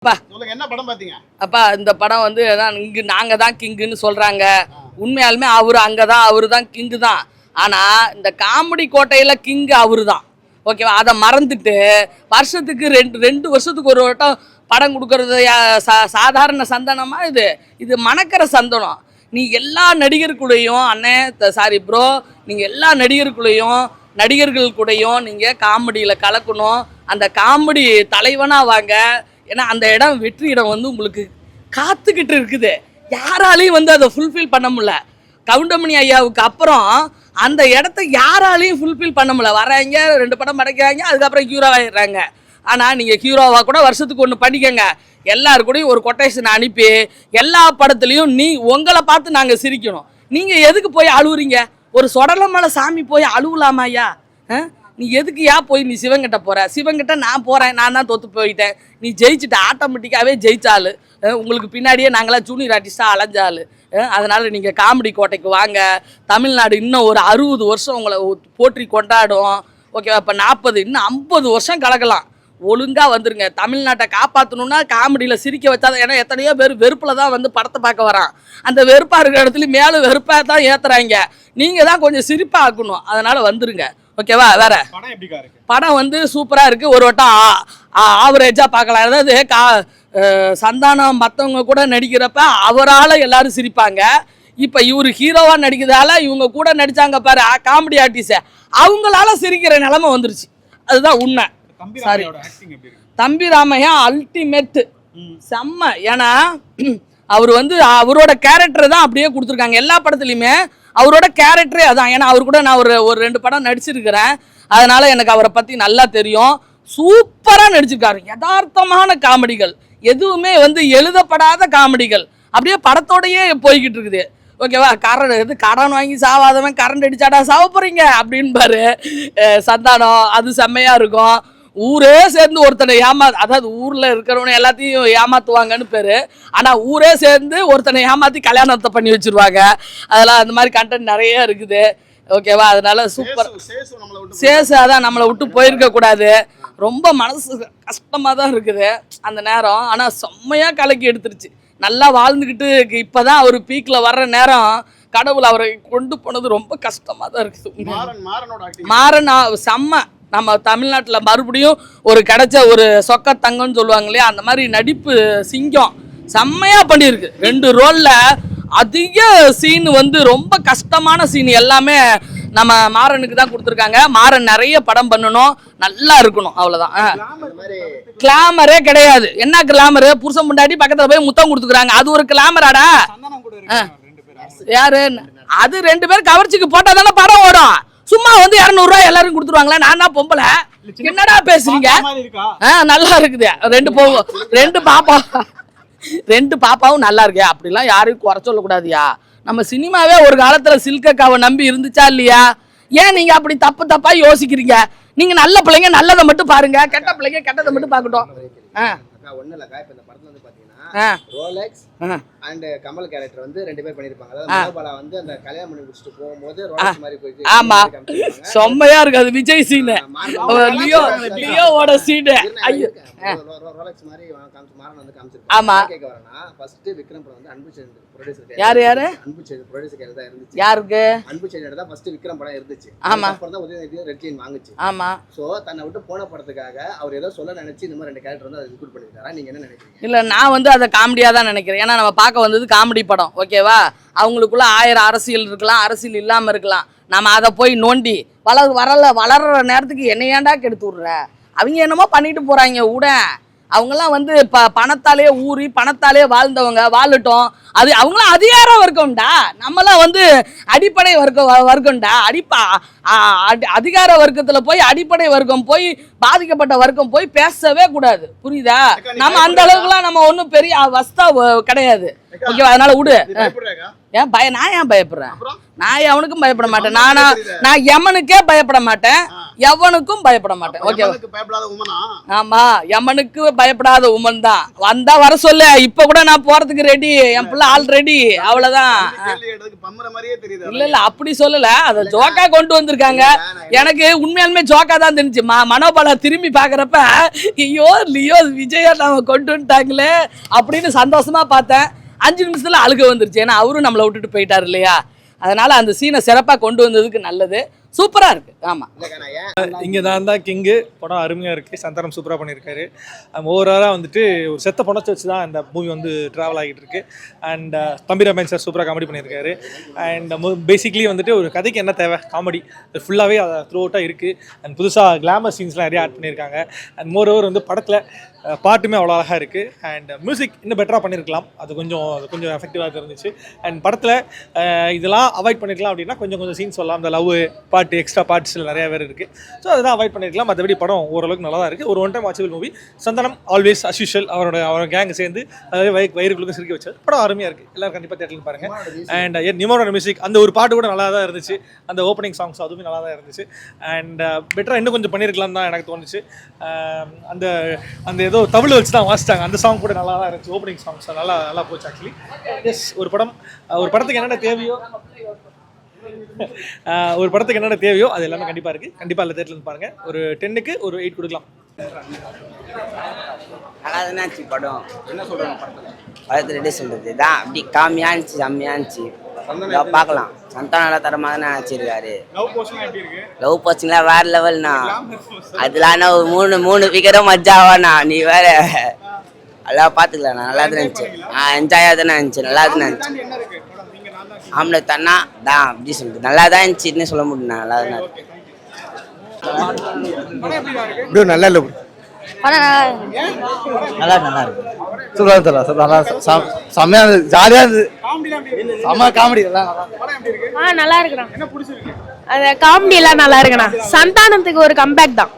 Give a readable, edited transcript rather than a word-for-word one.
என்ன படம் பாத்தீங்க? அப்பா இந்த படம் வந்து இங்க நாங்க தான் கிங்குன்னு சொல்றாங்க. உண்மையாலுமே அவரு தான் கிங்கு தான். ஆனா இந்த காமெடி கோட்டையில கிங்கு அவரு தான். ஓகேவா? அதை மறந்துட்டு வருஷத்துக்கு ரெண்டு வருஷத்துக்கு ஒரு வட்டம் படம் கொடுக்கறது சாதாரண சந்தனமா? இது மணக்கிற சந்தனம். நீ எல்லா நடிகர்களுடையும் நீங்க எல்லா நடிகர்கள் கூடயும் நீங்க காமெடியில கலக்கணும். அந்த காமெடி தலைவனா வாங்க. ஏன்னா அந்த இடம் வெற்றி இடம் வந்து உங்களுக்கு காத்துக்கிட்டு இருக்குது. யாராலையும் வந்து அதை ஃபுல்ஃபில் பண்ண முடியல. கவுண்டமணி ஐயாவுக்கு அப்புறம் அந்த இடத்த யாராலையும் ஃபுல்ஃபில் பண்ண முடியல. வராங்க 2 படம் படைக்கிறாங்க, அதுக்கப்புறம் ஹீரோ ஆகிடுறாங்க. ஆனால் நீங்கள் ஹீரோவாக கூட வருஷத்துக்கு 1 பண்ணிக்கங்க. எல்லாரு கூடயும் ஒரு கொட்டேஷன் அனுப்பி எல்லா படத்துலையும் உங்களை பார்த்து நாங்கள் சிரிக்கணும். நீங்கள் எதுக்கு போய் அழுவுறீங்க? ஒரு சொடலமலை சாமி போய் அழுவலாமா ஐயா? நீ எதுக்கு போய் நீ சிவங்கிட்ட போகிற? சிவங்கிட்ட நான் போகிறேன், நான் தான் தோற்று போயிட்டேன். நீ ஜெயிச்சுட்ட, ஆட்டோமேட்டிக்காகவே ஜெயிச்சாள். உங்களுக்கு பின்னாடியே நாங்களாம் ஜூனியர் ஆர்டிஸ்டாக அலைஞ்சாள். அதனால் நீங்கள் காமெடி கோட்டைக்கு வாங்க. தமிழ்நாடு இன்னும் ஒரு 60 வருஷம் உங்களை போற்றி கொண்டாடும். ஓகேவா? இப்போ 40 இன்னும் 50 வருஷம் கலக்கலாம். ஒழுங்காக வந்துருங்க. தமிழ்நாட்டை காப்பாற்றணுன்னா காமெடியில் சிரிக்க வச்சாதான். ஏன்னா எத்தனையோ பேர் வெறுப்பில் தான் வந்து படத்தை பார்க்க வரான். அந்த வெறுப்பாக இருக்கிற இடத்துலையும் மேலும் வெறுப்பாக தான் ஏற்றுறாங்க. நீங்கள் தான் கொஞ்சம் சிரிப்பாக ஆக்கணும். அதனால் வந்துருங்க. ஓகேவா? வேற படம் வந்து சூப்பராக இருக்குது. ஒரு வட்டம் ஆவரேஜாக பார்க்கலாம். அதாவது சந்தானம் மற்றவங்க கூட நடிக்கிறப்ப அவரால் எல்லாரும் சிரிப்பாங்க. இப்போ இவர் ஹீரோவாக நடிக்கிறதால இவங்க கூட நடித்தாங்க பாரு காமெடி ஆர்டிஸ்ட், அவங்களால சிரிக்கிற நிலைமை வந்துருச்சு. அதுதான் உண்மை. சாரி, தம்பி ராமையா அல்டிமேட் செம்ம. ஏன்னா அவர் வந்து அவரோட கேரக்டர் தான் அப்படியே கொடுத்துருக்காங்க. எல்லா படத்துலையுமே அவரோட கேரக்டரே அதான். ஏன்னா அவர் கூட நான் ஒரு 2 படம் நடிச்சிருக்கிறேன். அதனால எனக்கு அவரை பற்றி நல்லா தெரியும். சூப்பராக நடிச்சிருக்காரு. யதார்த்தமான காமெடிகள், எதுவுமே வந்து எழுதப்படாத காமெடிகள் அப்படியே படத்தோடையே போய்கிட்டு இருக்குது. ஓகேவா? கடன் வாங்கி சாவாதவன் கரண்ட் அடிச்சாடா சாவ போறீங்க அப்படின்பாரு சந்தானம். அது செம்மையா இருக்கும். ஊரே சேர்ந்து ஒருத்தனை அதாவது ஊர்ல இருக்கிறவனை எல்லாத்தையும் ஏமாத்துவாங்கன்னு பேரு. ஆனா ஊரே சேர்ந்து ஒருத்தனை ஏமாத்தி கல்யாணத்தை பண்ணி வச்சிருவாங்க. அதெல்லாம் அந்த மாதிரி கண்டென்ட் நிறைய இருக்குது. ஓகேவா? அதனால சூப்பர். சேசு அதான் நம்மளை விட்டு போயிருக்க கூடாது. ரொம்ப மனசு கஷ்டமா தான் இருக்குது அந்த நேரம். ஆனா செம்மையா கலக்கி எடுத்துருச்சு. நல்லா வாழ்ந்துக்கிட்டு இப்பதான் அவர் பீக்ல வர்ற நேரம் கடவுள் அவரை கொண்டு போனது ரொம்ப கஷ்டமா தான் இருக்குது. மாறன் செம்ம. நம்ம தமிழ்நாட்டில் மறுபடியும் கிடைச்ச ஒரு சொக்க தங்கம்னு சொல்லுவாங்க இல்லையா, அந்த மாதிரி நடிப்பு சிங்கம் செம்மையா பண்ணியிருக்கு. 2 ரோல்ல அதிக சீன் வந்து ரொம்ப கஷ்டமான சீன் எல்லாமே நம்ம மாறனுக்கு தான் கொடுத்துருக்காங்க. மாறன் நிறைய படம் பண்ணணும், நல்லா இருக்கணும், அவ்வளோதான். கிளாமரே கிடையாது. என்ன கிளாமரு? புருஷன் முன்னாடி பக்கத்தில் போய் முத்தம் கொடுத்துக்கிறாங்க, அது ஒரு கிளாமராடா? யாரு அது? 2 பேர் கவர்ச்சிக்கு போட்டா தானே படம் ஓடும். சும்மா வந்து 200 ரூபாய் எல்லாரும் கொடுத்துருவாங்களா? நான் தான் பொம்பளை, என்னடா பேசுறீங்க? நல்லா இருக்குது. 2 பாப்பாவும் நல்லா இருக்கு. அப்படிலாம் யாரையும் குறை சொல்லக்கூடாதுயா. நம்ம சினிமாவே ஒரு காலத்துல சில்கக்காவை நம்பி இருந்துச்சா இல்லையா? ஏன் நீங்க அப்படி தப்பா யோசிக்கிறீங்க? நீங்க நல்ல பிள்ளைங்க நல்லதை மட்டும் பாருங்க, கெட்ட பிள்ளைங்க கெட்டதை மட்டும் பார்க்கட்டும். ரோலெக்ஸ் அண்ட் கமல் கேரக்டர் வந்து 2 பேர் பண்ணிருப்பாங்க. அதாவது மனோபாலா வந்து அந்த கல்யாணம் பண்ணி முடிச்சிட்டு போகும்போது ரோலெக்ஸ் மாதிரி போயிட்டு ஆமா செம்மையா இருக்கு. அது விஜய் சீன், லியோவோட சீன். ஐயோ ரோலெக்ஸ் மாதிரி மாறன் வந்து காமிச்சிருப்பாங்க. ஆமா கேக்க வரேன்னா ஃபர்ஸ்ட் விக்ரம் படம் வந்து அன்பு செயின் ப்ரொடியூசர். யாரு அன்பு செயின் ப்ரொடியூசர் கேரக்டர் தான் இருந்துச்சு. யாருக்கு? அன்பு செயின் தான் ஃபர்ஸ்ட் விக்ரம் படம் இருந்துச்சு. ஆமா. அப்புறம் தான் உதயநிதி ரெட் செயின் வாங்குச்சு. ஆமா. சோ தன்னை விட்டு போன படத்துக்காக அவர் ஏதோ சொல்ல நினைச்சு இந்த மாதிரி 2 கேரக்டர் வந்து அதை இன்க்ளூட் பண்ணிருக்காரா? நீங்க என்ன நினைக்கிறீங்க? இல்ல, நான் வந்து அதை காமெடியா தான் நினைக்கிறேன். ஏன்னா நம்ம பார்க்க வந்தது காமெடி படம். ஓகேவா? அவங்களுக்குள்ள 1000 அரசியல் இருக்கலாம், அரசியல் இல்லாம இருக்கலாம். நம்ம அதை போய் நோண்டி வளர்ற நேரத்துக்கு என்ன ஏன்டா கெடுத்து விடுற? அவங்க என்னமோ பண்ணிட்டு போறாங்க. அவங்கெல்லாம் வந்து பணத்தாலே ஊறி பணத்தாலே வாழ்ந்தவங்க, வாழட்டும். அது அவங்களாம் அதிகார வர்க்கம்டா. நம்மளாம் வந்து அடிப்படை வர்க்கம்டா. அதிகார வர்க்கத்துல போய் அடிப்படை வர்க்கம் போய் பாதிக்கப்பட்ட வர்க்கம் போய் பேசவே கூடாது. புரியுதா? நம்ம அந்த அளவுக்குலாம் நம்ம ஒன்றும் பெரிய வஸ்தா கிடையாது. ஓகேவா? அதனால விடு. நான் ஏன் பயப்படுறேன்? நான் எவனுக்கும் பயப்பட மாட்டேன். நான் யமனுக்கே பயப்பட மாட்டேன், எவனுக்கும் பயப்பட மாட்டேன். ஓகே, ஆமா, யமனுக்கு பயப்படாத உமன் தான். வந்தா வர சொல்லு, இப்ப கூட நான் போறதுக்கு ரெடி, என் பிள்ளை ஆல் ரெடி, அவ்வளவுதான். இல்ல அப்படி சொல்லல, அத ஜோக்கா கொண்டு வந்திருக்காங்க. எனக்கு உண்மையாலுமே ஜோக்கா தான் தெரிஞ்சு. மனோபாலா திரும்பி பாக்குறப்ப ஐயோ லியோ விஜயா நாம கொண்டு வந்துட்டாங்களே அப்படின்னு சந்தோஷமா பார்த்தேன். 5 நிமிஷத்துல அழுக வந்துருச்சு. ஏன்னா அவரும் நம்மளை விட்டுட்டு போயிட்டாரு இல்லையா? அதனால அந்த சீனை சிறப்பா கொண்டு வந்ததுக்கு நல்லது, சூப்பரா இருக்கு. ஆமா, இங்கே தான் கிங்கு படம் அருமையாக இருக்குது. சந்தானம் சூப்பராக பண்ணியிருக்காரு. ஓவராலாக வந்துட்டு ஒரு செத்த படத்தை வச்சு தான் இந்த மூவி வந்து ட்ராவல் ஆகிட்டு இருக்கு. அண்ட் தம்பி ரமேஷ் சார் சூப்பராக காமெடி பண்ணியிருக்காரு. அண்ட் பேசிக்லி வந்துட்டு ஒரு கதைக்கு என்ன தேவை, காமெடி ஃபுல்லாகவே த்ரூ அவுட்டாக இருக்குது. அண்ட் புதுசாக கிளாமர் சீன்ஸ்லாம் நிறைய ஆட் பண்ணியிருக்காங்க. அண்ட் மோர் ஓவர் வந்து படத்தில் பாட்டுமே அவ்வளோ அழகாக இருக்குது. அண்ட் மியூசிக் இன்னும் பெட்டராக பண்ணியிருக்கலாம், அது கொஞ்சம் எஃபெக்டிவாக இருந்துச்சு. அண்ட் படத்தில் இதெல்லாம் அவாய்ட் பண்ணியிருக்கலாம் அப்படின்னா கொஞ்சம் சீன்ஸ் சொல்லலாம். இந்த லவ் பாட்டு, எக்ஸ்ட்ரா பார்ட்ஸில் நிறைய பேர் இருக்குது. ஸோ அதெல்லாம் அவாய்ட் பண்ணியிருக்கலாம். மற்றபடி படம் ஓரளவுக்கு நல்லா தான் இருக்குது. ஒரு one time watchable movie. Santhanam always as usual அவரோட கேங் சேர்ந்து அதாவது வயிறுக்குள்ளே சிரிக்க வச்சது. படம் அருமையாக இருக்குது. எல்லாரும் கண்டிப்பாக தேட்டரில் பாருங்கள். அண்ட் நிமோரோட மியூசிக், அந்த ஒரு பாட்டு கூட நல்லா தான் இருந்துச்சு. அந்த ஓப்பனிங் சாங்ஸ் அதுவுமே நல்லா தான் இருந்துச்சு. அண்ட் பெட்டராக இன்னும் கொஞ்சம் பண்ணியிருக்கலாம் தான் எனக்கு தோணுச்சு. அந்த ஏதோ தமிழ் வச்சு தான் வாசிட்டாங்க, அந்த சாங் கூட நல்லா தான் இருந்துச்சு. ஓப்பனிங் சாங்ஸ் நல்லா போச்சு ஆக்சுவலி. எஸ், ஒரு படத்துக்கு என்னென்ன தேவையோ அது எல்லாமே கண்டிப்பாக இருக்குது. கண்டிப்பாக இல்லை தேட்டரில் பாருங்கள். ஒரு 10க்கு ஒரு 8 கொடுக்கலாம். நல்லாதாச்சு படம். என்ன சொல்கிறாங்க படத்தில் எப்படி சொல்கிறது தான், அப்படி காமியாக இருந்துச்சு, செம்மையாக இருந்துச்சு. பார்க்கலாம். சந்தானம் நல்லா தரமாக தானே நினச்சிருக்காரு. லவ் போச்சுங்களா வேற லெவல்ண்ணா. அதெல்லாம் ஒரு மூணு பிகரும் மஜாவாண்ணா. நீ வேற எல்லாம் பார்த்துக்கலாண்ணா. நல்லா தான் இருந்துச்சு. என்ஜாயாக தானே இருந்துச்சு, நல்லா தான் இருந்துச்சு. ஆம்பளை தண்ணா தான் அப்படி சொல்லிட்டு நல்லா தான் இருந்துச்சுன்னு சொல்ல முடியுண்ணா. நல்லா தான் இருக்கு. நல்லா இல்லை நல்லா இருக்கு. செம்மையா இருந்தது, ஜாலியா இருந்தது, செம்ம காமெடி எல்லாம் நல்லா இருக்குண்ணா. அந்த காமெடி எல்லாம் நல்லா இருக்குண்ணா. சந்தானத்துக்கு ஒரு கம்பேக் தான்.